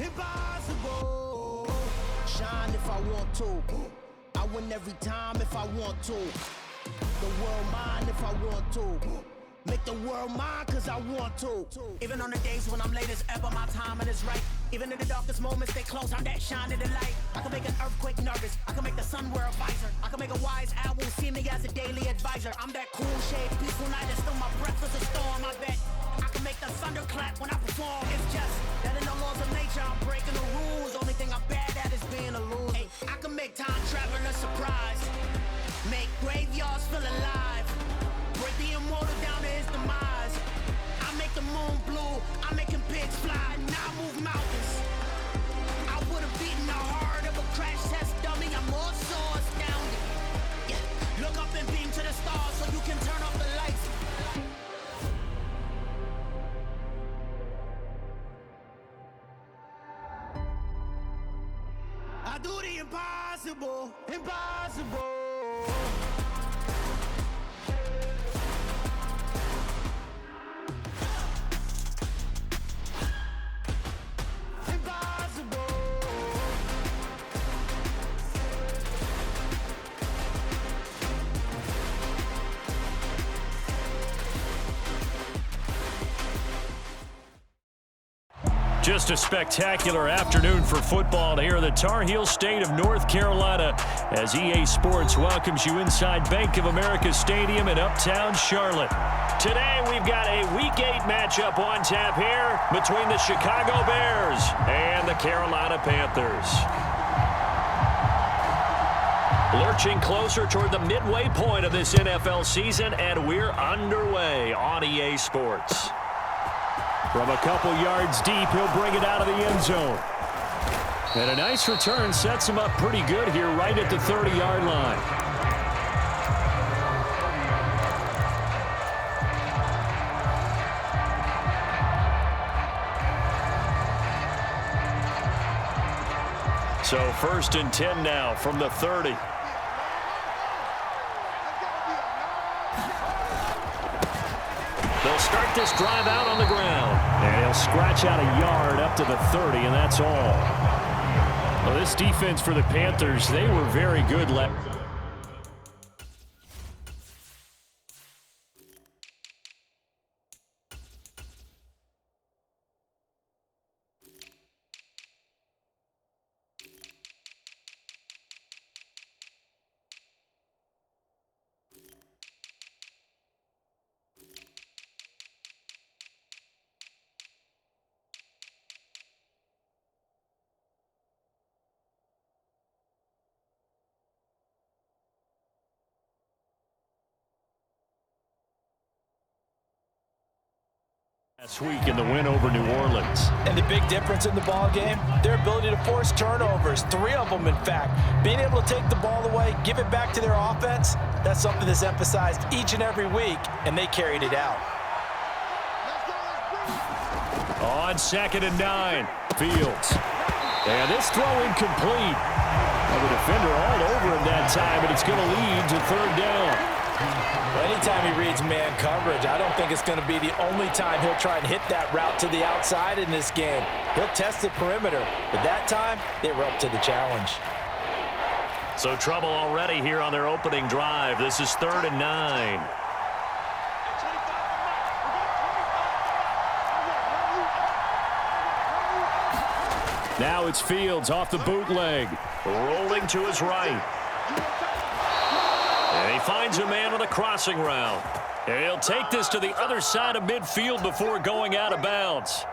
Impossible. Shine if I want to. I win every time if I want to. The world mine if I want to. Make the world mine cause I want to. Even on the days when I'm late as ever, my timing is right. Even in the darkest moments, stay close, I'm that shining the light. I can make an earthquake nervous, I can make the sun wear a visor. I can make a wise owl see me as a daily advisor. I'm that cool shade, peaceful night, and still my breath is a storm. I bet I can make the thunder clap when I perform. It's just that in the laws of nature, I'm breaking the rules. Only thing I'm bad at is being a loser. Hey, I can make time traveling a surprise. Make graveyards feel alive. Break the immortal down to his demise. I make the moon blue, I'm making pigs fly, now I move mountains. I would've beaten the heart of a crash test dummy, I'm more so astounded. Yeah. Look up and beam to the stars so you can turn off the lights. I do the impossible, impossible. Just a spectacular afternoon for football here in the Tar Heel state of North Carolina as EA Sports welcomes you inside Bank of America Stadium in Uptown Charlotte. Today we've got a Week 8 matchup on tap here between the Chicago Bears and the Carolina Panthers. Lurching closer toward the midway point of this NFL season, and we're underway on EA Sports. From a couple yards deep, he'll bring it out of the end zone. And a nice return sets him up pretty good here right at the 30-yard line. So 1st and 10 now from the 30. They'll start this drive out on the ground. And he'll scratch out a yard up to the 30, and that's all. Well, this defense for the Panthers, they were very good left. Last week in the win over New Orleans. And the big difference in the ball game, their ability to force turnovers, 3 of them in fact. Being able to take the ball away, give it back to their offense, that's something that's emphasized each and every week, and they carried it out. On 2nd and 9, Fields. And this throw incomplete. Well, the defender all over him that time, but it's going to lead to 3rd down. Well, anytime he reads man coverage, I don't think it's going to be the only time he'll try and hit that route to the outside in this game. He'll test the perimeter, but that time, they were up to the challenge. So trouble already here on their opening drive. This is 3rd and 9. Now it's Fields off the bootleg. Rolling to his right. And he finds a man with a crossing route. And he'll take this to the other side of midfield before going out of bounds.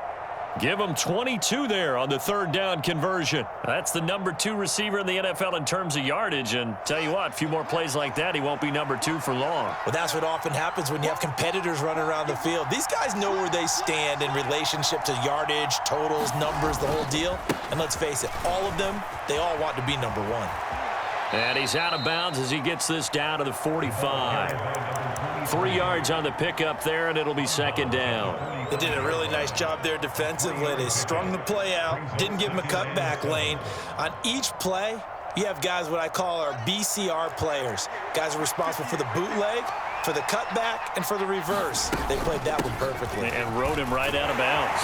Give him 22 there on the 3rd down conversion. That's the number 2 receiver in the NFL in terms of yardage. And tell you what, a few more plays like that, he won't be number 2 for long. Well, that's what often happens when you have competitors running around the field. These guys know where they stand in relationship to yardage, totals, numbers, the whole deal. And let's face it, all of them, they all want to be number 1. And he's out of bounds as he gets this down to the 45. 3 yards on the pickup there, and it'll be 2nd down. They did a really nice job there defensively. They strung the play out, didn't give him a cutback lane. On each play, you have guys what I call our BCR players. Guys are responsible for the bootleg, for the cutback, and for the reverse. They played that one perfectly. And rode him right out of bounds.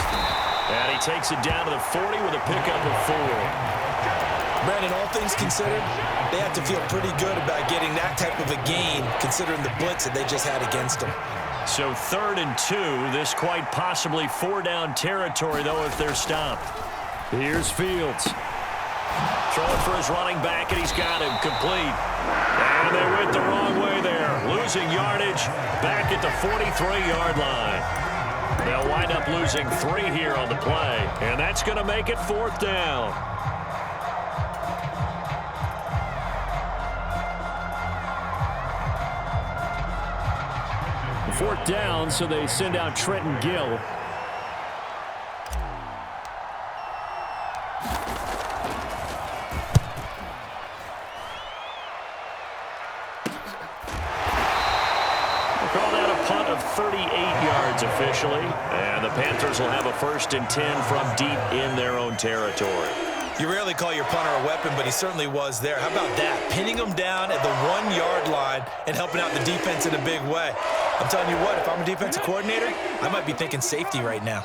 And he takes it down to the 40 with a pickup of 4. Brandon, all things considered, they have to feel pretty good about getting that type of a gain, considering the blitz that they just had against them. So 3rd and 2. This quite possibly 4-down territory, though, if they're stopped. Here's Fields. Throwing for his running back, and he's got him complete. And they went the wrong way there. Losing yardage back at the 43-yard line. They'll wind up losing 3 here on the play, and that's going to make it 4th down. Fourth down, so they send out Trenton Gill. Call that a punt of 38 yards officially, and the Panthers will have a 1st and 10 from deep in their own territory. You rarely call your punter a weapon, but he certainly was there. How about that? Pinning him down at the 1-yard line and helping out the defense in a big way. I'm telling you what, if I'm a defensive coordinator, I might be thinking safety right now.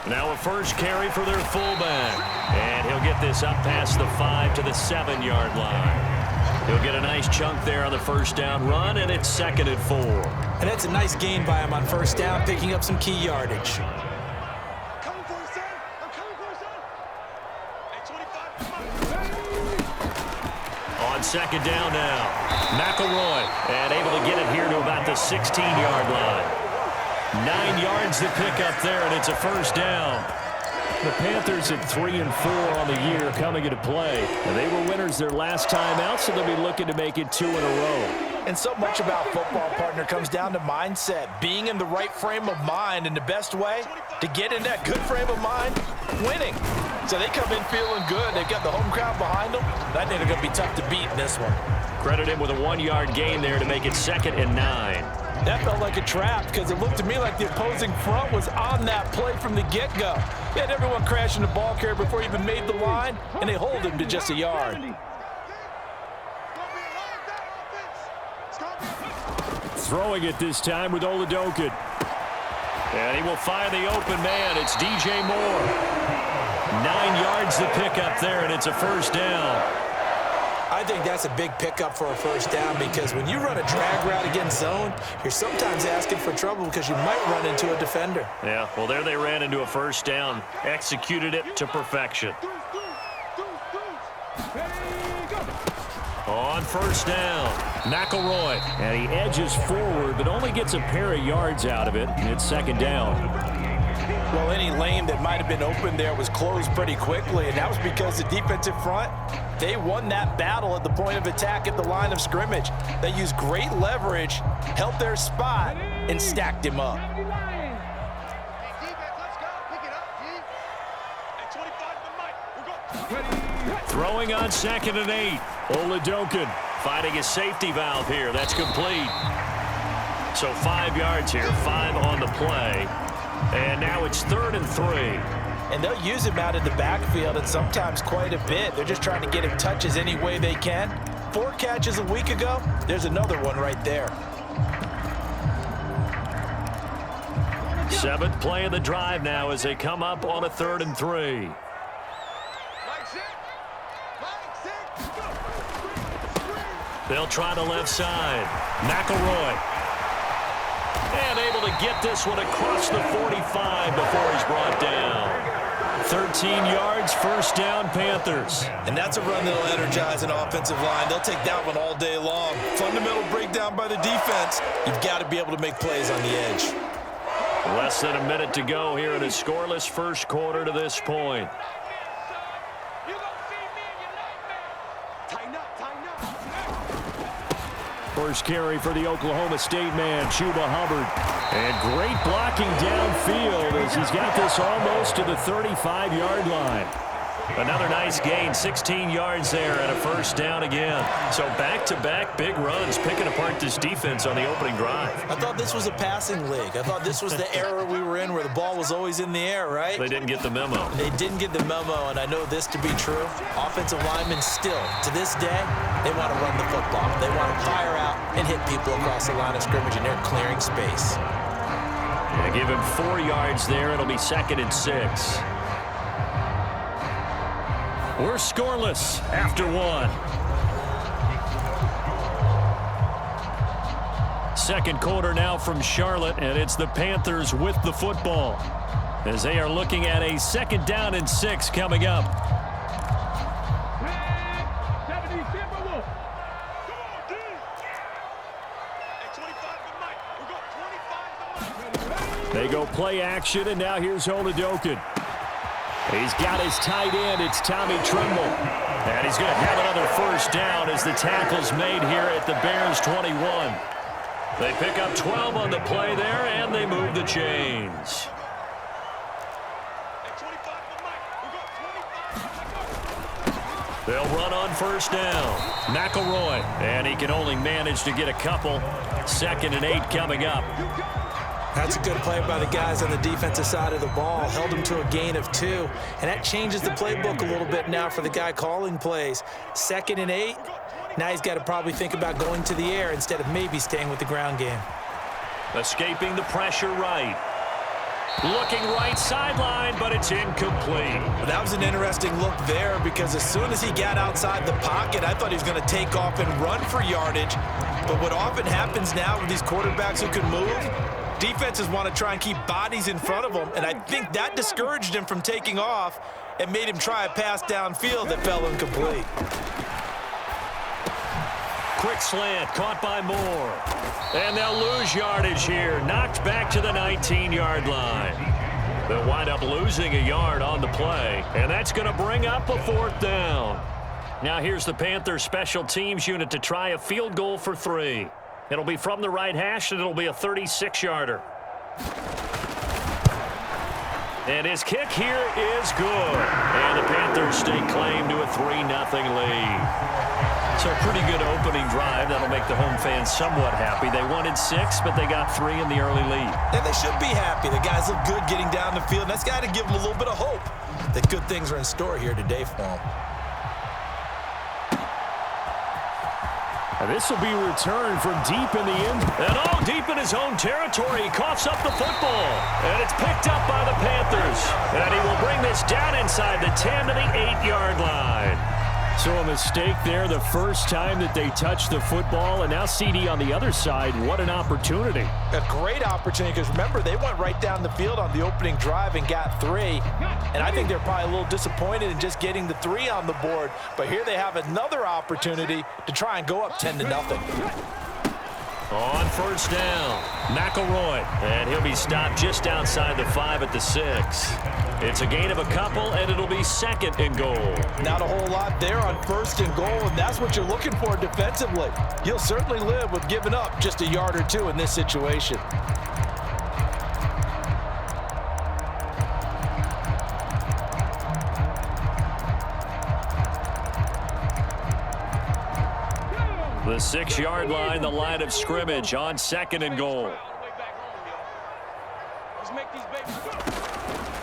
Now a first carry for their fullback. And he'll get this up past the 5 to the 7-yard line. He'll get a nice chunk there on the 1st down run, and it's 2nd and 4. And that's a nice gain by him on 1st down, picking up some key yardage. On 2nd down now, McElroy, and able to get it here to about the 16-yard line. 9 yards to pick up there, and it's a 1st down. The Panthers at 3 and 4 on the year coming into play. And they were winners their last time out, so they'll be looking to make it 2 in a row. And so much about football, partner, comes down to mindset, being in the right frame of mind, and the best way to get in that good frame of mind, winning. So they come in feeling good. They've got the home crowd behind them. I think they're going to be tough to beat in this one. Credit him with a 1-yard gain there to make it 2nd and 9. That felt like a trap because it looked to me like the opposing front was on that play from the get-go. They had everyone crashing the ball carrier before he even made the line, and they hold him to just a yard. Throwing it this time with Oladokin. And he will find the open man. It's DJ Moore. 9 yards to pick up there, and it's a 1st down. I think that's a big pickup for a 1st down because when you run a drag route against zone, you're sometimes asking for trouble because you might run into a defender. Yeah, well, there they ran into a 1st down, executed it to perfection. On 1st down, McElroy, and he edges forward but only gets a pair of yards out of it, and it's 2nd down. Well, any lane that might have been open there was closed pretty quickly, and that was because the defensive front, they won that battle at the point of attack at the line of scrimmage. They used great leverage, held their spot, and stacked him up. Throwing on 2nd and 8. Oladokin finding his safety valve here. That's complete. So 5 yards here, 5 on the play. And now it's 3rd and 3. And they'll use him out in the backfield and sometimes quite a bit. They're just trying to get him touches any way they can. 4 catches a week ago. There's another one right there. 7th play of the drive now as they come up on a 3rd and 3. They'll try the left side. McElroy. And able to get this one across the 45 before he's brought down. 13 yards, 1st down, Panthers. And that's a run that'll energize an offensive line. They'll take that one all day long. Fundamental breakdown by the defense. You've got to be able to make plays on the edge. Less than a minute to go here in a scoreless 1st quarter to this point. First carry for the Oklahoma State man, Chuba Hubbard. And great blocking downfield as he's got this almost to the 35-yard line. Another nice gain, 16 yards there and a first down again. So back-to-back big runs, picking apart this defense on the opening drive. I thought this was a passing league. I thought this was the era we were in where the ball was always in the air, right? They didn't get the memo. They didn't get the memo, and I know this to be true. Offensive linemen still, to this day, they want to run the football. They want to fire out and hit people across the line of scrimmage, and they're clearing space. Yeah, give him 4 yards there. It'll be 2nd and 6. We're scoreless after 1. Second quarter now from Charlotte, and it's the Panthers with the football as they are looking at a 2nd down and 6 coming up. They go play action, and now here's Oladokun. He's got his tight end. It's Tommy Tremble. And he's going to have another first down as the tackle's made here at the Bears 21. They pick up 12 on the play there, and they move the chains. They'll run on first down. McElroy, and he can only manage to get a couple. 2nd and 8 coming up. That's a good play by the guys on the defensive side of the ball. Held him to a gain of 2. And that changes the playbook a little bit now for the guy calling plays. 2nd and 8. Now he's got to probably think about going to the air instead of maybe staying with the ground game. Escaping the pressure right. Looking right sideline, but it's incomplete. Well, that was an interesting look there because as soon as he got outside the pocket, I thought he was going to take off and run for yardage. But what often happens now with these quarterbacks who can move, defenses want to try and keep bodies in front of them, and I think that discouraged him from taking off and made him try a pass downfield that fell incomplete. Quick slant, caught by Moore. And they'll lose yardage here, knocked back to the 19-yard line. They'll wind up losing a yard on the play, and that's going to bring up a 4th down. Now here's the Panthers special teams unit to try a field goal for 3. It'll be from the right hash, and it'll be a 36-yarder. And his kick here is good. And the Panthers stake claim to a 3-0 lead. So a pretty good opening drive. That'll make the home fans somewhat happy. They wanted 6, but they got 3 in the early lead. And they should be happy. The guys look good getting down the field. And that's got to give them a little bit of hope that good things are in store here today for them. And this will be returned from deep in the end. And deep in his own territory. He coughs up the football. And it's picked up by the Panthers. And he will bring this down inside the 10 to the 8-yard line. So a mistake there the first time that they touched the football. And now CD on the other side. What an opportunity. A great opportunity because, remember, they went right down the field on the opening drive and got 3. And I think they're probably a little disappointed in just getting the 3 on the board. But here they have another opportunity to try and go up 10-0. On first down, McElroy. And he'll be stopped just outside the 5 at the 6. It's a gain of a couple, and it'll be 2nd and goal. Not a whole lot there on 1st and goal, and that's what you're looking for defensively. You'll certainly live with giving up just a yard or 2 in this situation. The 6-yard line, the line of scrimmage on 2nd and goal.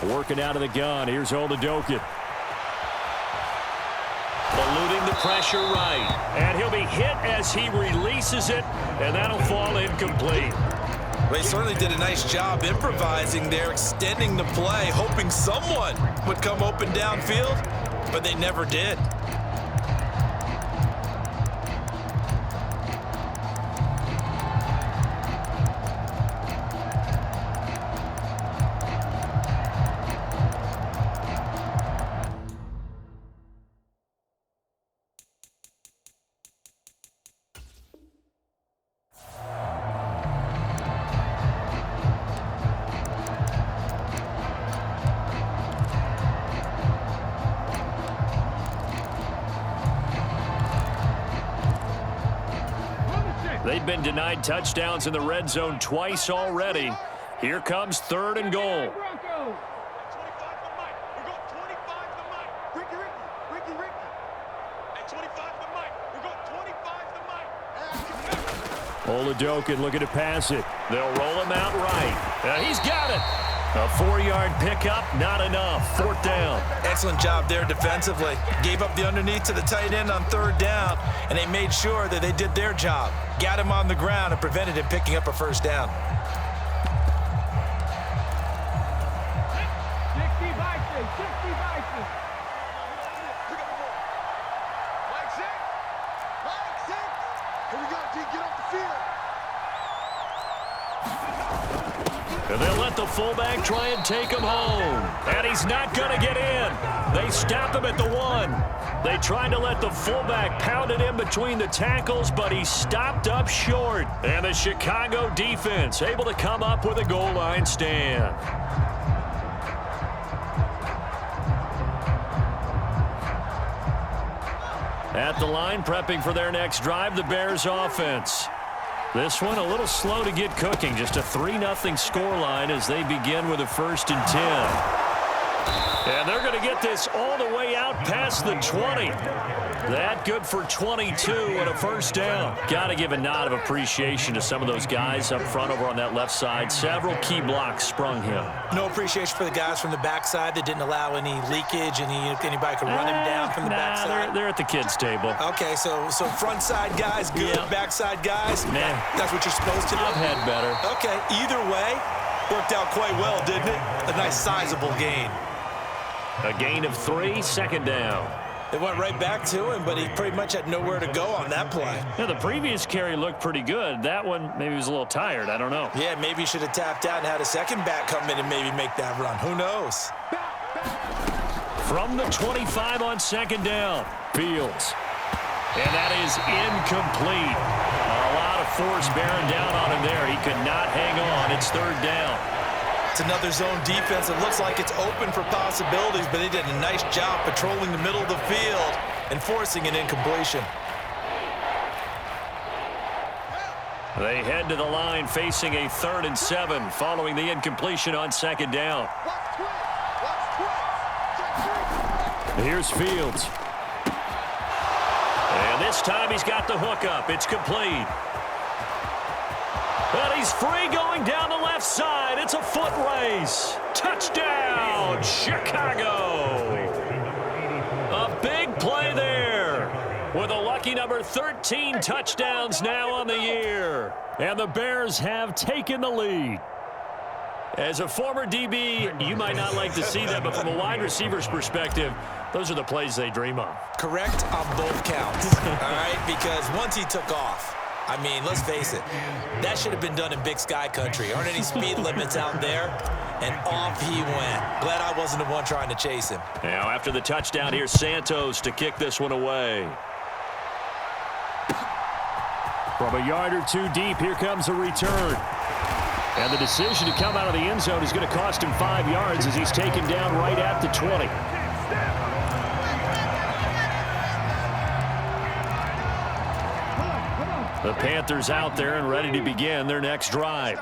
Working out of the gun. Here's Oladokun. Eluding the pressure right. And he'll be hit as he releases it, and that'll fall incomplete. They certainly did a nice job improvising there, extending the play, hoping someone would come open downfield, but they never did. They've been denied touchdowns in the red zone twice already. Here comes 3rd and goal. Oladokun looking to pass it. They'll roll him out right. He's got it. A 4-yard pickup, not enough. 4th down. Excellent job there defensively. Gave up the underneath to the tight end on 3rd down, and they made sure that they did their job. Got him on the ground and prevented him picking up a 1st down. And they'll let the fullback try and take him home. And he's not going to get in. They stop him at the 1. They tried to let the fullback pound it in between the tackles, but he stopped up short. And the Chicago defense able to come up with a goal line stand. At the line, prepping for their next drive, the Bears offense. This one a little slow to get cooking. Just a 3-0 scoreline as they begin with a 1st and 10. And they're going to get this all the way out past the 20. That good for 22 and a 1st down. Got to give a nod of appreciation to some of those guys up front over on that left side. Several key blocks sprung him. No appreciation for the guys from the backside that didn't allow any leakage, anybody could run him down from the backside. They're at the kids' table. Okay, so front side guys, good. Yep. Backside guys, that's what you're supposed to do. I've had better. Okay, either way, worked out quite well, didn't it? A nice sizable gain. A gain of 3, 2nd down. They went right back to him, but he pretty much had nowhere to go on that play. Yeah, the previous carry looked pretty good. That one, maybe he was a little tired. I don't know. Yeah, maybe he should have tapped out and had a second back come in and maybe make that run. Who knows? From the 25 on 2nd down, Fields. And that is incomplete. A lot of force bearing down on him there. He could not hang on. It's 3rd down. It's another zone defense. It looks like it's open for possibilities, but they did a nice job patrolling the middle of the field and forcing an incompletion. They head to the line facing a 3rd and 7 following the incompletion on 2nd down. Here's Fields. And this time he's got the hookup. It's complete. And he's free going down the left side. It's a foot race. Touchdown, Chicago. A big play there with a lucky number 13 touchdowns now on the year. And the Bears have taken the lead. As a former DB, you might not like to see that, but from a wide receiver's perspective, those are the plays they dream of. Correct on both counts, all right? Because once he took off, I mean, let's face it, that should have been done in Big Sky country. Aren't any speed limits out there? And off he went. Glad I wasn't the one trying to chase him. Now, after the touchdown, here's Santos to kick this one away. From a yard or 2 deep, here comes a return. And the decision to come out of the end zone is going to cost him 5 yards as he's taken down right at the 20. The Panthers out there and ready to begin their next drive.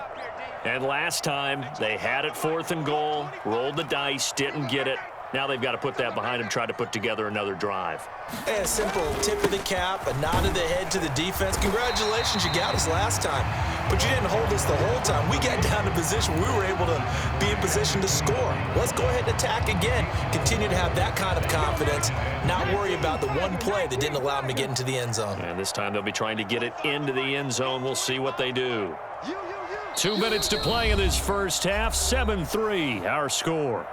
And last time, they had it 4th and goal, rolled the dice, didn't get it. Now they've got to put that behind them, try to put together another drive. A simple tip of the cap, a nod of the head to the defense. Congratulations, you got us last time. But you didn't hold us the whole time. We got down to position. We were able to be in position to score. Let's go ahead and attack again. Continue to have that kind of confidence. Not worry about the one play that didn't allow them to get into the end zone. And this time they'll be trying to get it into the end zone. We'll see what they do. 2 minutes to play in this first half. 7-3, our score.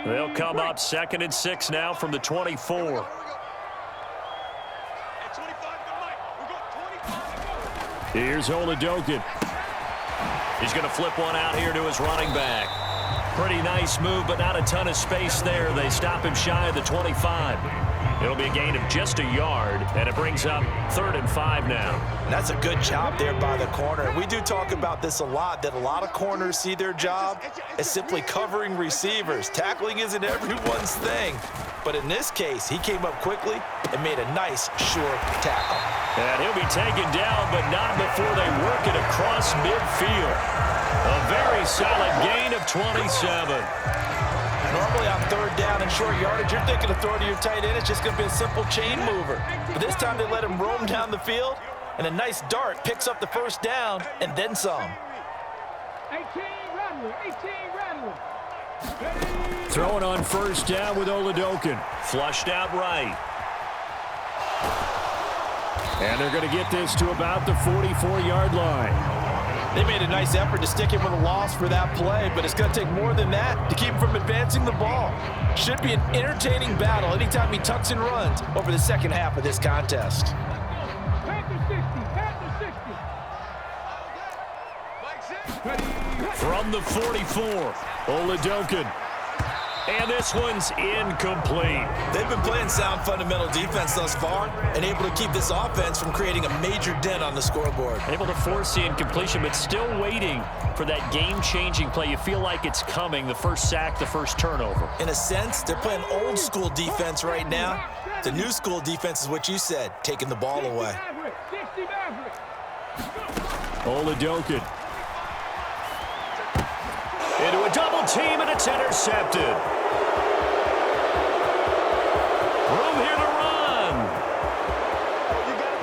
They'll come up 2nd and 6 now from the 24. Here's Oladokun. He's going to flip one out here to his running back. Pretty nice move, but not a ton of space there. They stop him shy of the 25. It'll be a gain of just a yard, and it brings up 3rd and 5 now. That's a good job there by the corner. We do talk about this a lot, that a lot of corners see their job as simply covering receivers. Tackling isn't everyone's thing. But in this case, he came up quickly and made a nice, sure tackle. And he'll be taken down, but not before they work it across midfield. A very solid gain of 27. Normally on third down and short yardage, you're thinking of throwing to your tight end. It's just going to be a simple chain mover. But this time they let him roam down the field, and a nice dart picks up the first down and then some. 18 Rattler. Throwing on first down with Oladokin. Flushed out right. And they're going to get this to about the 44-yard line. They made a nice effort to stick him with a loss for that play, but it's going to take more than that to keep him from advancing the ball. Should be an entertaining battle anytime he tucks and runs over the second half of this contest. From the 44, Oladokin. And this one's incomplete. They've been playing sound fundamental defense thus far and able to keep this offense from creating a major dent on the scoreboard. Able to force the incompletion, but still waiting for that game-changing play. You feel like it's coming, the first sack, the first turnover. In a sense, they're playing old-school defense right now. The new-school defense is what you said, taking the ball away. Oladokin. Into a double team, and it's intercepted. Room here to run.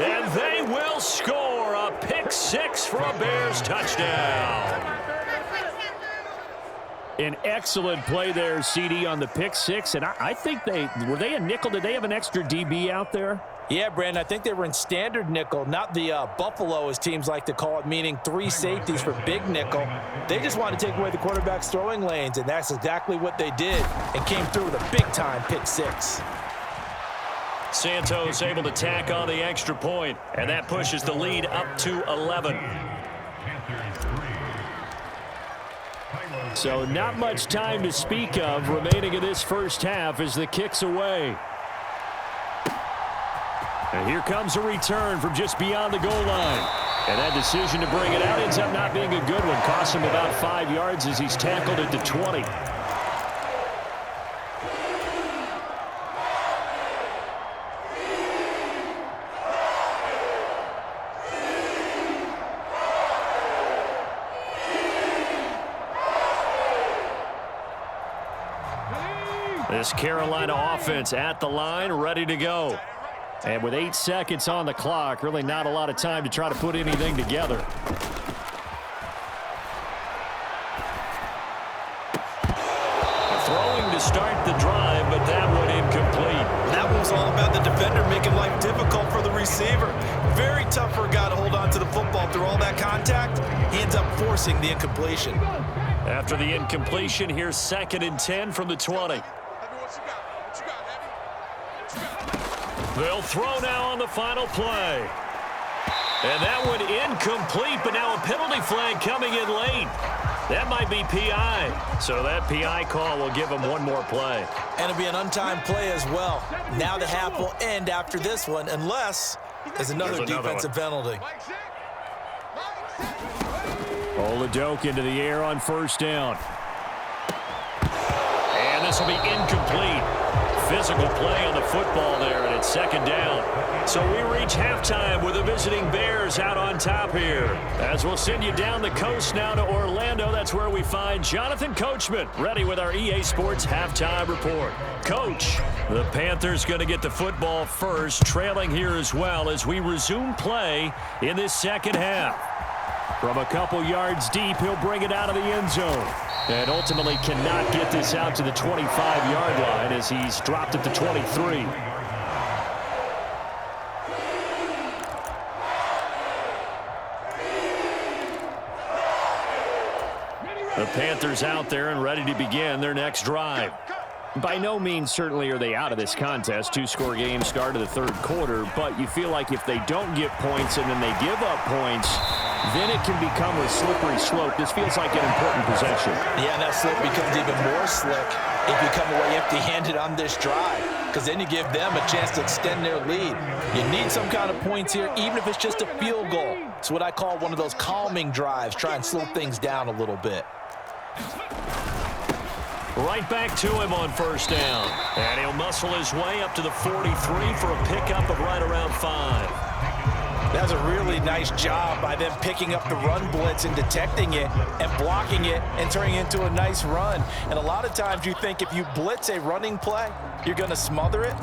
And they will score a pick six for a Bears touchdown. An excellent play there, CD, on the pick six. And I think were they a nickel? Did they have an extra DB out there? Yeah, Brandon, I think they were in standard nickel, not the Buffalo, as teams like to call it, meaning three safeties for big nickel. They just wanted to take away the quarterback's throwing lanes, and that's exactly what they did and came through with a big-time pick six. Santos able to tack on the extra point, and that pushes the lead up to 11. So not much time to speak of remaining in this first half as the kick's away. And here comes a return from just beyond the goal line. And that decision to bring it out ends up not being a good one. Costs him about 5 yards as he's tackled at the 20. This Carolina offense at the line, ready to go. And with 8 seconds on the clock, really not a lot of time to try to put anything together. Throwing to start the drive, but that one incomplete. That one was all about the defender making life difficult for the receiver. Very tough for a guy to hold on to the football through all that contact. He ends up forcing the incompletion. After the incompletion, here's 2nd and 10 from the 20. They'll throw now on the final play. And that one incomplete, but now a penalty flag coming in late. That might be PI. So that PI call will give him one more play. And it'll be an untimed play as well. Now the half will end after this one, unless there's another defensive penalty. Oladokin into the air on first down. And this will be incomplete. Physical play on the football there, and it's 2nd down. So we reach halftime with the visiting Bears out on top here. As we'll send you down the coast now to Orlando, that's where we find Jonathan Coachman, ready with our EA Sports halftime report. Coach, the Panthers going to get the football first, trailing here as well as we resume play in this second half. From a couple yards deep, he'll bring it out of the end zone. And ultimately cannot get this out to the 25-yard line as he's dropped at the 23. The Panthers out there and ready to begin their next drive. By no means certainly are they out of this contest. 2-score game start of the 3rd quarter, but you feel like if they don't get points and then they give up points, then it can become a slippery slope. This feels like an important possession. Yeah, and that slope becomes even more slick if you come away empty-handed on this drive, because then you give them a chance to extend their lead. You need some kind of points here, even if it's just a field goal. It's what I call one of those calming drives. Try and slow things down a little bit. Right back to him on first down. And he'll muscle his way up to the 43 for a pickup of right around 5. That's a really nice job by them picking up the run blitz and detecting it and blocking it and turning it into a nice run. And a lot of times you think if you blitz a running play, you're going to smother it.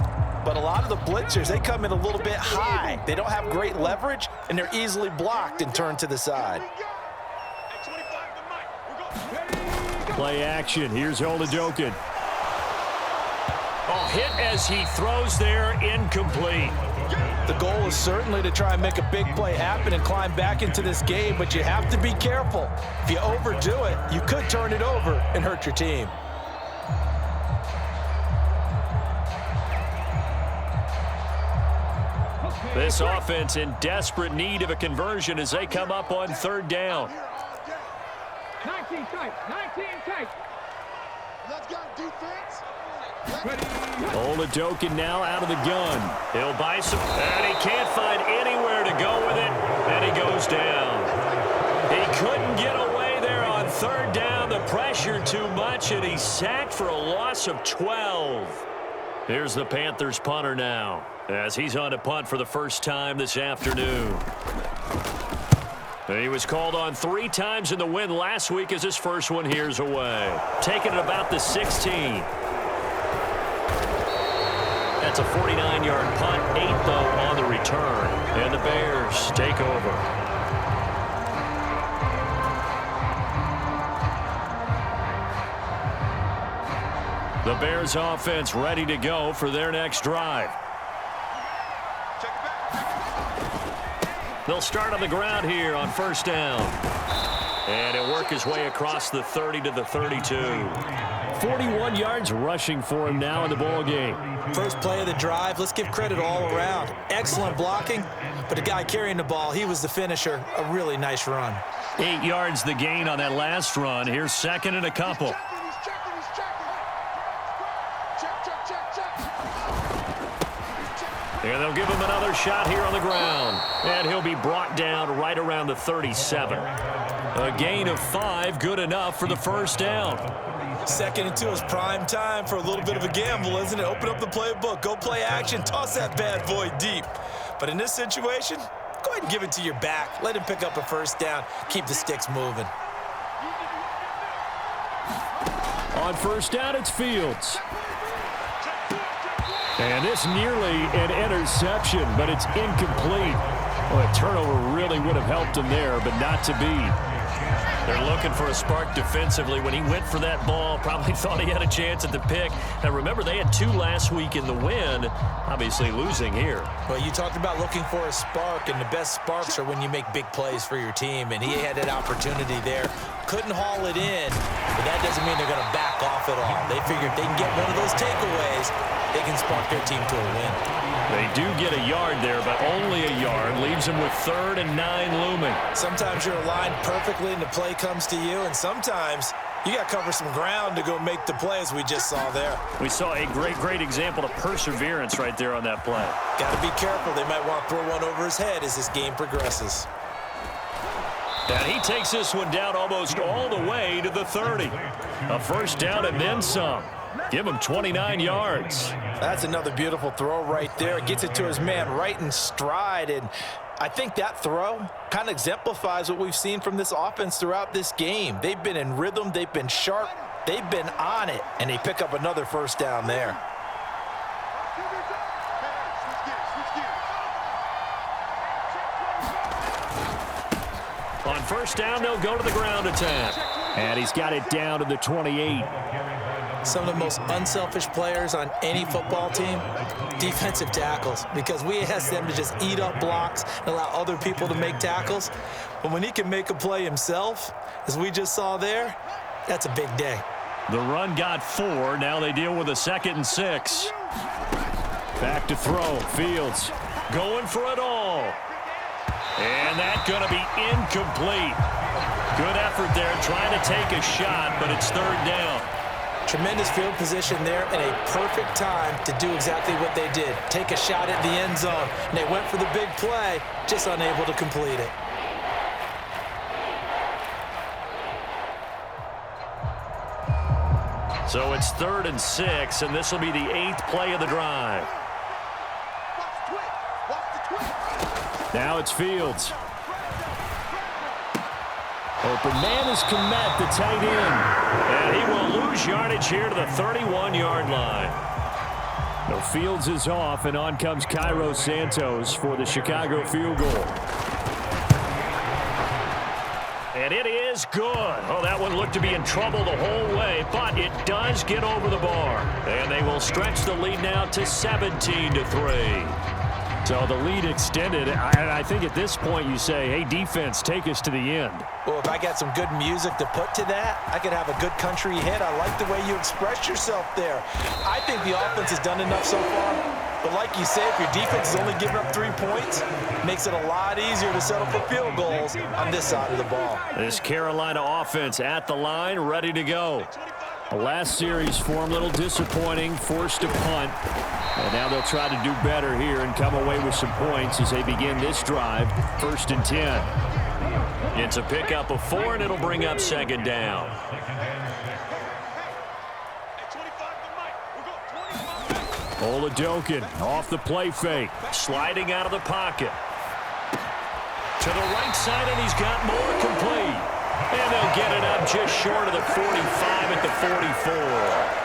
But a lot of the blitzers, they come in a little bit high. They don't have great leverage, and they're easily blocked and turned to the side. Play action. Here's Olajokin. Oh, hit as he throws there, incomplete. The goal is certainly to try and make a big play happen and climb back into this game, but you have to be careful. If you overdo it, you could turn it over and hurt your team. This offense in desperate need of a conversion as they come up on third down. 19 tight, 19 tight. Let's go, defense. Olajokin now out of the gun. He'll buy some, and he can't find anywhere to go with it, and he goes down. He couldn't get away there on third down. The pressure too much, and he's sacked for a loss of 12. Here's the Panthers punter now, as he's on to punt for the first time this afternoon. He was called on 3 times in the win last week as his first one here's away. Taking it about the 16. That's a 49-yard punt, 8 though on the return. And the Bears take over. The Bears offense ready to go for their next drive. They'll start on the ground here on first down. And he'll work his way across the 30 to the 32. 41 yards rushing for him now in the ball game. First play of the drive, let's give credit all around. Excellent blocking, but the guy carrying the ball, he was the finisher. A really nice run. 8 yards the gain on that last run. Here's second and a couple. And they'll give him another shot here on the ground. And he'll be brought down right around the 37. A gain of 5, good enough for the first down. Second and 2 is prime time for a little bit of a gamble, isn't it? Open up the playbook, go play action, toss that bad boy deep. But in this situation, go ahead and give it to your back. Let him pick up a first down. Keep the sticks moving. On first down, it's Fields. And this nearly an interception, but it's incomplete. Well, a turnover really would have helped him there, but not to be. They're looking for a spark defensively. When he went for that ball, probably thought he had a chance at the pick. Now, remember, they had 2 last week in the win, obviously losing here. Well, you talked about looking for a spark, and the best sparks are when you make big plays for your team, and he had that opportunity there. Couldn't haul it in, but that doesn't mean they're going to back off at all. They figured they can get one of those takeaways, they can spark their team to a win. They do get a yard there, but only a yard. Leaves them with 3rd and 9 looming. Sometimes you're aligned perfectly and the play comes to you, and sometimes you got to cover some ground to go make the play, as we just saw there. We saw a great example of perseverance right there on that play. Got to be careful. They might want to throw one over his head as this game progresses. And he takes this one down almost all the way to the 30. A first down and then some. Give him 29 yards. That's another beautiful throw right there. Gets it to his man right in stride, and I think that throw kind of exemplifies what we've seen from this offense throughout this game. They've been in rhythm, they've been sharp, they've been on it, and they pick up another first down there. On first down, they'll go to the ground attack. And he's got it down to the 28. Some of the most unselfish players on any football team, defensive tackles, because we ask them to just eat up blocks and allow other people to make tackles. But when he can make a play himself, as we just saw there, that's a big day. The run got 4. Now they deal with a 2nd and 6. Back to throw. Fields going for it all. And that's going to be incomplete. Good effort there trying to take a shot, but it's 3rd down. Tremendous field position there and a perfect time to do exactly what they did. Take a shot at the end zone. And they went for the big play, just unable to complete it. So it's 3rd and 6, and this will be the 8th play of the drive. Now it's Fields. Open man is Komet, the tight end. And he will lose yardage here to the 31-yard line. No, Fields is off, and on comes Cairo Santos for the Chicago field goal. And it is good. Oh, that one looked to be in trouble the whole way, but it does get over the bar. And they will stretch the lead now to 17-3. So the lead extended. I think at this point you say, hey, defense, take us to the end. Well, if I got some good music to put to that, I could have a good country hit. I like the way you express yourself there. I think the offense has done enough so far. But like you say, if your defense is only giving up 3 points, it makes it a lot easier to settle for field goals on this side of the ball. This Carolina offense at the line, ready to go. The last series for them, a little disappointing, forced to punt. And now they'll try to do better here and come away with some points as they begin this drive, 1st and 10. It's a pickup of 4, and it'll bring up 2nd down. Oladokin off the play fake, sliding out of the pocket. To the right side, and he's got more complete. And they'll get it up just short of the 45 at the 44.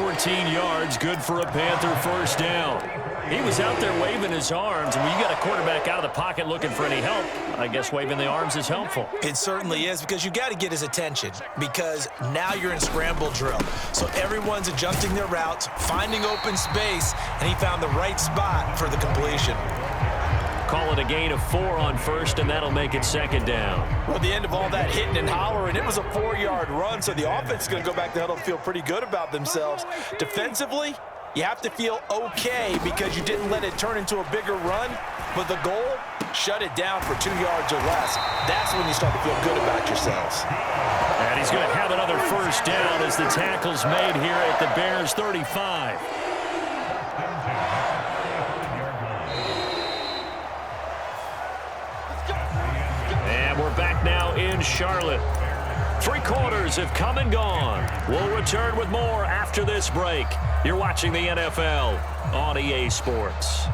14 yards, good for a Panther first down. He was out there waving his arms, and when you got a quarterback out of the pocket looking for any help, I guess waving the arms is helpful. It certainly is, because you got to get his attention, because now you're in scramble drill. So everyone's adjusting their routes, finding open space, and he found the right spot for the completion. Call it a gain of 4 on 1st, and that'll make it 2nd down. Well, at the end of all that hitting and hollering, it was a 4-yard run, so the offense is going to go back to huddle and feel pretty good about themselves. Defensively, you have to feel okay because you didn't let it turn into a bigger run, but the goal, shut it down for 2 yards or less. That's when you start to feel good about yourselves. And he's going to have another first down as the tackle's made here at the Bears' 35. Back now in Charlotte. 3 quarters have come and gone. We'll return with more after this break. You're watching the NFL on EA Sports.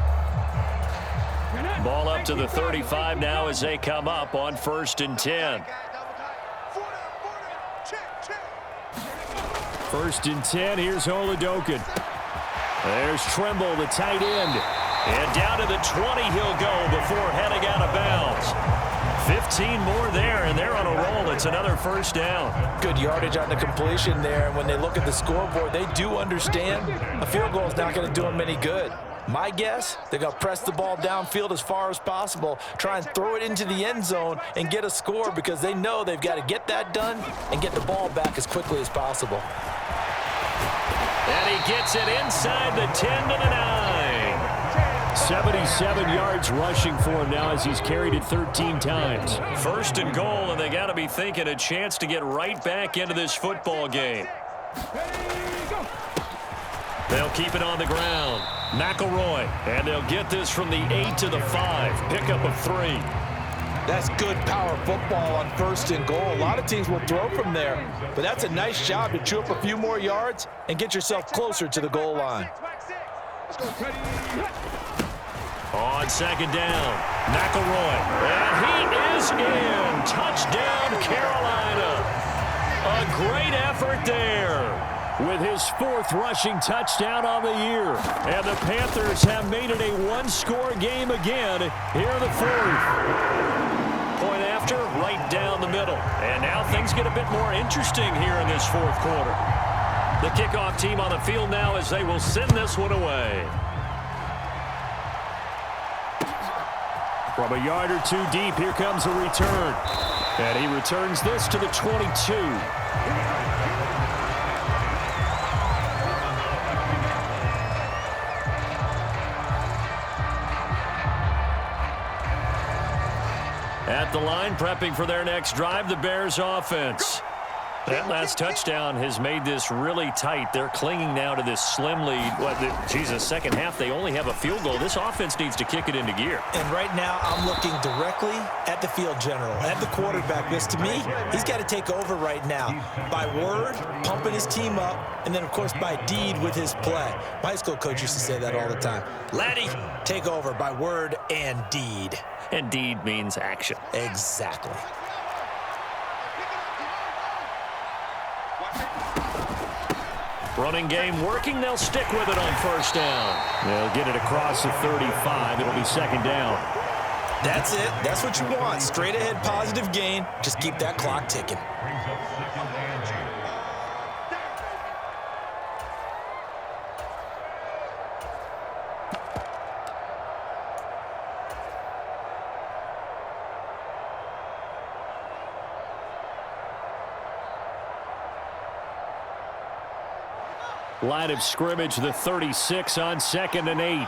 Ball up to the 35 now as they come up on 1st and 10. 1st and 10, here's Oladokin. There's Trimble, the tight end. And down to the 20 he'll go before heading out of bounds. 15 more there, and they're on a roll. It's another first down. Good yardage on the completion there, and when they look at the scoreboard, they do understand a field goal is not going to do them any good. My guess, they're going to press the ball downfield as far as possible, try and throw it into the end zone and get a score because they know they've got to get that done and get the ball back as quickly as possible. And he gets it inside the 10 to the 9. 77 yards rushing for him now as he's carried it 13 times. 1st and goal, and they got to be thinking a chance to get right back into this football game. They'll keep it on the ground. McElroy, and they'll get this from the 8 to the 5. Pickup of 3. That's good power football on 1st and goal. A lot of teams will throw from there, but that's a nice job to chew up a few more yards and get yourself closer to the goal line. On 2nd down, McElroy, and he is in. Touchdown, Carolina. A great effort there with his 4th rushing touchdown on the year. And the Panthers have made it a 1-score game again here in the 4th. Point after, right down the middle. And now things get a bit more interesting here in this 4th quarter. The kickoff team on the field now as they will send this one away. From a yard or 2 deep, here comes a return. And he returns this to the 22. At the line, prepping for their next drive, the Bears offense. That last touchdown has made this really tight. They're clinging now to this slim lead. Second half, they only have a field goal. This offense needs to kick it into gear. And right now, I'm looking directly at the field general, at the quarterback. Because to me, he's got to take over right now. By word, pumping his team up, and then, of course, by deed with his play. My high school coach used to say that all the time. Laddie, take over by word and deed. And deed means action. Exactly. Running game working. They'll stick with it on first down. They'll get it across the 35. It'll be second down. That's it. That's what you want. Straight ahead positive gain. Just keep that clock ticking. Line of scrimmage, the 36 on 2nd and 8.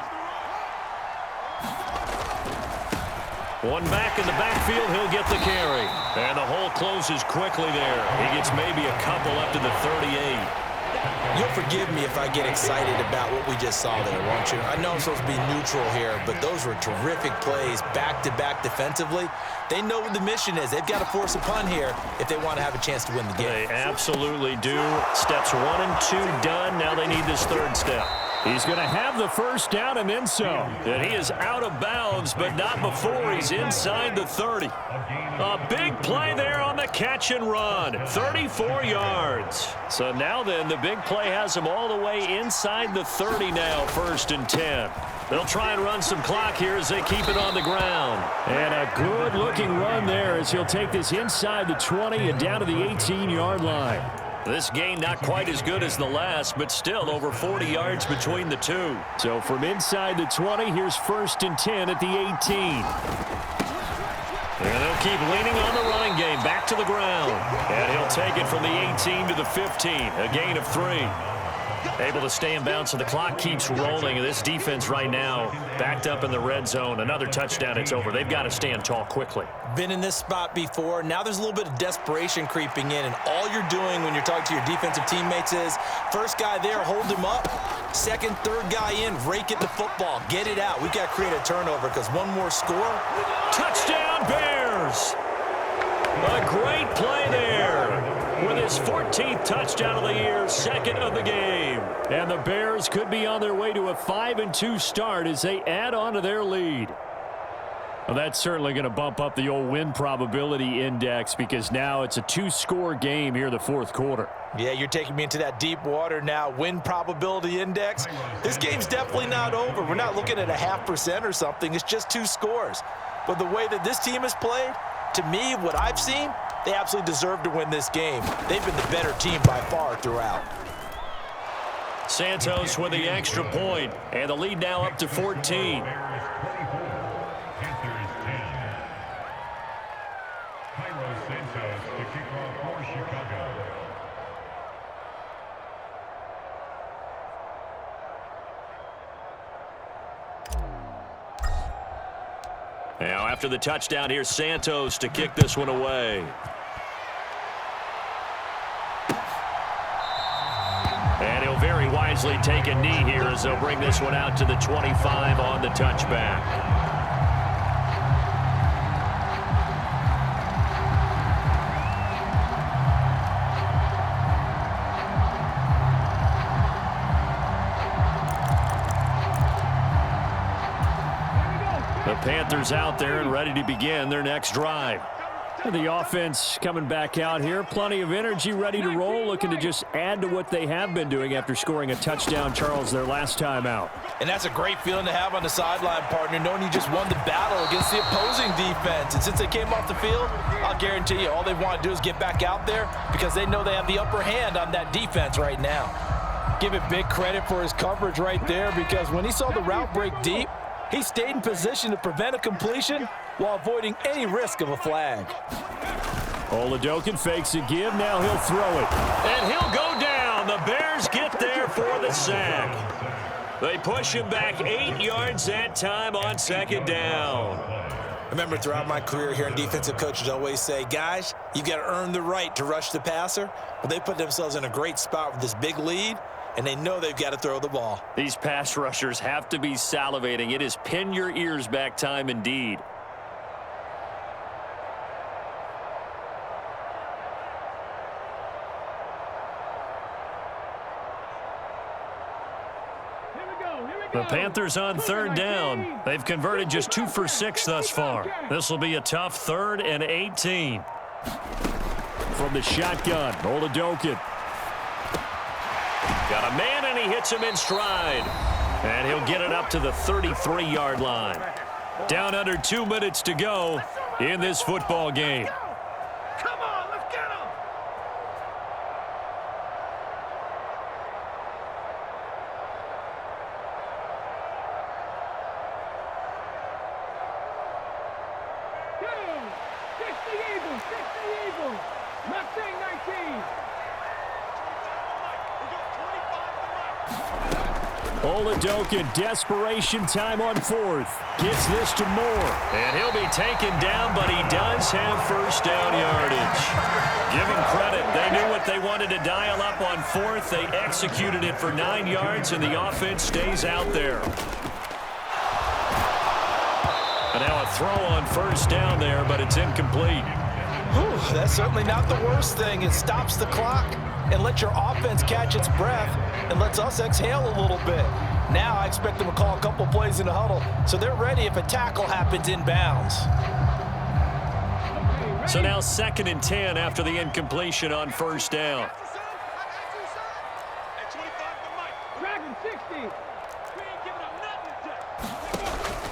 One back in the backfield, he'll get the carry. And the hole closes quickly there. He gets maybe a couple up to the 38. You'll forgive me if I get excited about what we just saw there, won't you? I know I'm supposed to be neutral here, but those were terrific plays back-to-back defensively. They know what the mission is. They've got to force a punt here if they want to have a chance to win the game. They absolutely do. Steps 1 and 2 done. Now they need this third step. He's going to have the first down and then some. And he is out of bounds, but not before he's inside the 30. A big play there on the catch and run. 34 yards. So now then, the big play has him all the way inside the 30 now, 1st and 10. They'll try and run some clock here as they keep it on the ground. And a good-looking run there as he'll take this inside the 20 and down to the 18-yard line. This game not quite as good as the last, but still over 40 yards between the two. So from inside the 20, here's 1st and 10 at the 18. And they'll keep leaning on the running game back to the ground. And he'll take it from the 18 to the 15, a gain of 3. Able to stay in bounds, so the clock keeps rolling. This defense right now backed up in the red zone. Another touchdown, it's over. They've got to stand tall quickly. Been in this spot before. Now there's a little bit of desperation creeping in, and all you're doing when you're talking to your defensive teammates is first guy there, hold him up. Second, third guy in, rake at the football. Get it out. We've got to create a turnover because one more score. Touchdown, Bears! A great play there. With his 14th touchdown of the year, 2nd of the game. And the Bears could be on their way to a 5-2 start as they add on to their lead. Well, that's certainly going to bump up the old win probability index because now it's a 2-score game here in the 4th quarter. Yeah, you're taking me into that deep water now. Win probability index. This game's definitely not over. We're not looking at a 0.5% or something. It's just 2 scores. But the way that this team has played, to me, what I've seen, they absolutely deserve to win this game. They've been the better team by far throughout. Santos with the extra point, and the lead now up to 14. Now after the touchdown, here's Santos to kick this one away. And he'll very wisely take a knee here as they'll bring this one out to the 25 on the touchback. The Panthers out there and ready to begin their next drive. The offense coming back out here. Plenty of energy, ready to roll, looking to just add to what they have been doing after scoring a touchdown, Charles, their last time out. And that's a great feeling to have on the sideline, partner, knowing you just won the battle against the opposing defense. And since they came off the field, I'll guarantee you all they want to do is get back out there because they know they have the upper hand on that defense right now. Give it big credit for his coverage right there because when he saw the route break deep, he stayed in position to prevent a completion while avoiding any risk of a flag. Oladokun fakes a give. Now he'll throw it. And he'll go down. The Bears get there for the sack. They push him back 8 yards that time on 2nd down. Remember, throughout my career here in defensive coaches always say, guys, you've got to earn the right to rush the passer. Well, they put themselves in a great spot with this big lead, and they know they've got to throw the ball. These pass rushers have to be salivating. It is pin your ears back time indeed. The Panthers on third down. They've converted just 2 for 6 thus far. This will be a tough 3rd and 18. From the shotgun, Oladokin. Got a man, and he hits him in stride. And he'll get it up to the 33-yard line. Down under 2 minutes to go in this football game. Come on, let's get him! Oladokin, desperation time on 4th. Gets this to Moore. And he'll be taken down, but he does have first down yardage. Give him credit. They knew what they wanted to dial up on 4th. They executed it for 9 yards, and the offense stays out there. And now a throw on first down there, but it's incomplete. Whew, that's certainly not the worst thing. It stops the clock and lets your offense catch its breath and lets us exhale a little bit. Now I expect them to call a couple plays in the huddle, so they're ready if a tackle happens inbounds. So now 2nd and 10 after the incompletion on first down.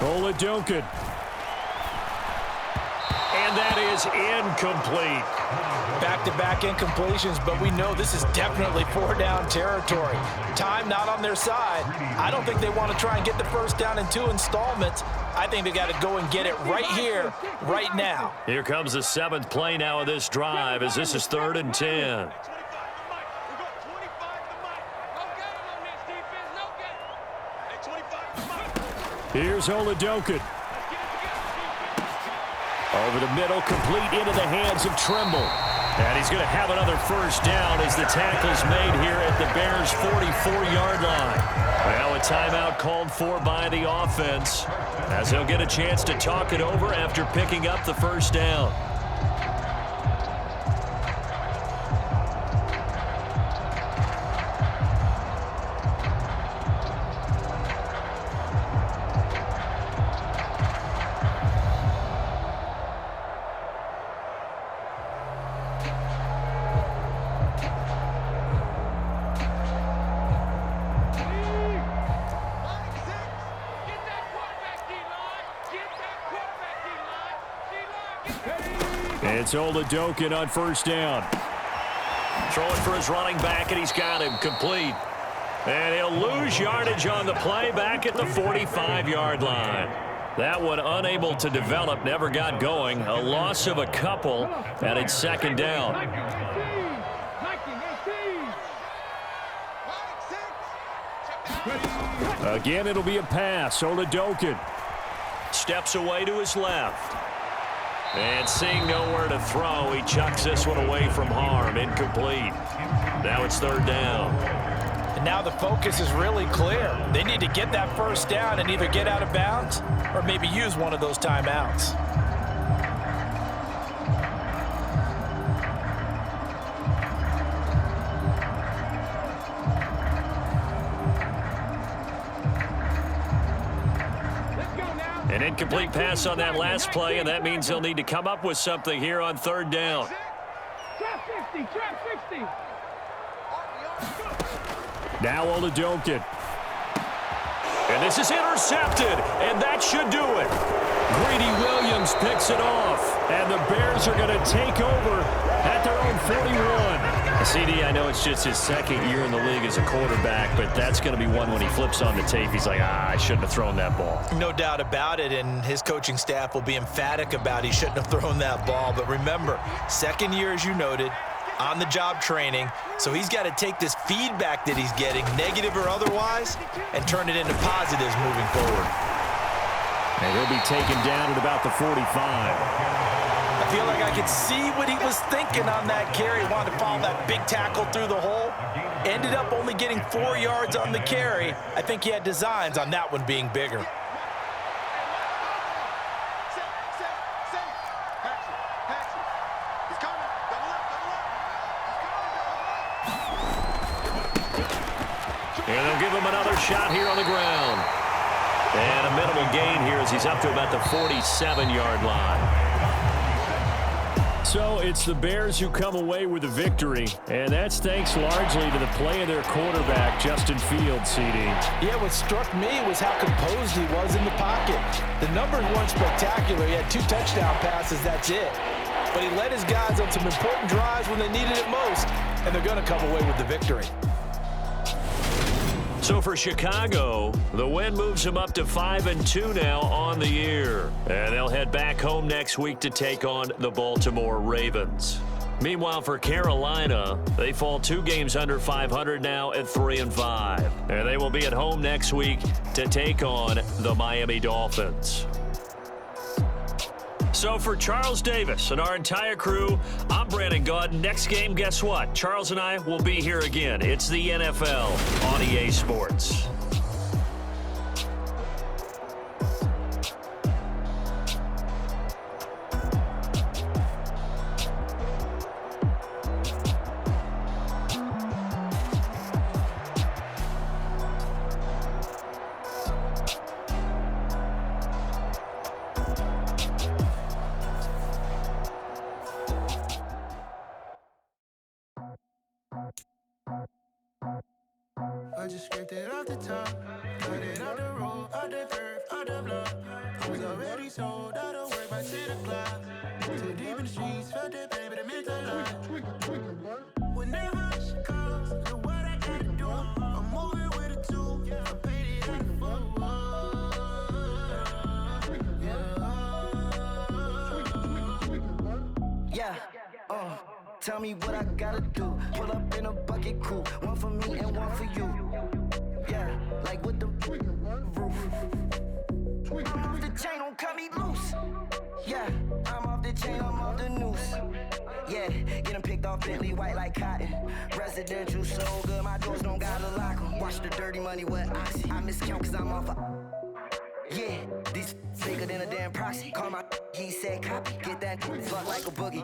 Oladokin. And that is incomplete. Back-to-back incompletions, but we know this is definitely 4-down territory. Time not on their side. I don't think they want to try and get the first down in 2 installments. I think they got to go and get it right here, right now. Here comes the 7th play now of this drive as this is 3rd and 10. Here's Oladokin. Over the middle, complete into the hands of Trimble. And he's going to have another first down as the tackle's made here at the Bears' 44-yard line. Well, a timeout called for by the offense as he'll get a chance to talk it over after picking up the first down. It's Oladokin on first down. Throwing for his running back, and he's got him complete. And he'll lose yardage on the play back at the 45-yard line. That one unable to develop, never got going. A loss of a couple, and it's 2nd down. Again, it'll be a pass. Oladokin steps away to his left. And seeing nowhere to throw, he chucks this one away from harm. Incomplete. Now it's 3rd down. And now the focus is really clear. They need to get that first down and either get out of bounds or maybe use one of those timeouts. An incomplete pass on that last play, and that means they'll need to come up with something here on 3rd down. Trap 50, trap 50. Now Oladokin. And this is intercepted, and that should do it. Greedy Williams picks it off, and the Bears are going to take over at their own 41. CD, I know it's just his 2nd year in the league as a quarterback, but that's going to be one when he flips on the tape. He's like, I shouldn't have thrown that ball. No doubt about it, and his coaching staff will be emphatic about he shouldn't have thrown that ball. But remember, 2nd year, as you noted, on-the-job training, so he's got to take this feedback that he's getting, negative or otherwise, and turn it into positives moving forward. And he'll be taken down at about the 45. I feel like I could see what he was thinking on that carry. He wanted to follow that big tackle through the hole. Ended up only getting 4 yards on the carry. I think he had designs on that one being bigger. And they'll give him another shot here on the ground. And a minimal gain here as he's up to about the 47-yard line. So it's the Bears who come away with a victory, and that's thanks largely to the play of their quarterback, Justin Fields, CD. Yeah, what struck me was how composed he was in the pocket. The numbers weren't spectacular. He had 2 touchdown passes, that's it. But he led his guys on some important drives when they needed it most, and they're going to come away with the victory. So for Chicago, the win moves them up to 5-2 now on the year. And they'll head back home next week to take on the Baltimore Ravens. Meanwhile, for Carolina, they fall 2 games under 500 now at 3-5. And they will be at home next week to take on the Miami Dolphins. So for Charles Davis and our entire crew, I'm Brandon Gaudin. Next game, guess what? Charles and I will be here again. It's the NFL on EA Sports. I just scraped it off the top, got it out the road, out the curve, out the block. I was already sold out of work by 10 o'clock. Too deep in the streets, felt that pain, but it meant a lot. Whenever she calls, know what I gotta do. I'm moving with a 2, I paid it like a 4. Yeah, tell me what I gotta do. Pull up in a bucket crew, one for me and one for you. Yeah, like with the roof. I'm off the chain, don't cut me loose. Yeah, I'm off the chain, I'm off the noose. Yeah, getting picked off Bentley white like cotton. Residential so good, my doors don't gotta lock 'em. Watch the dirty money with Oxy. I miscount cause I'm off yeah, these bigger than a damn proxy. Call my he said copy. Get that fuck like a boogie.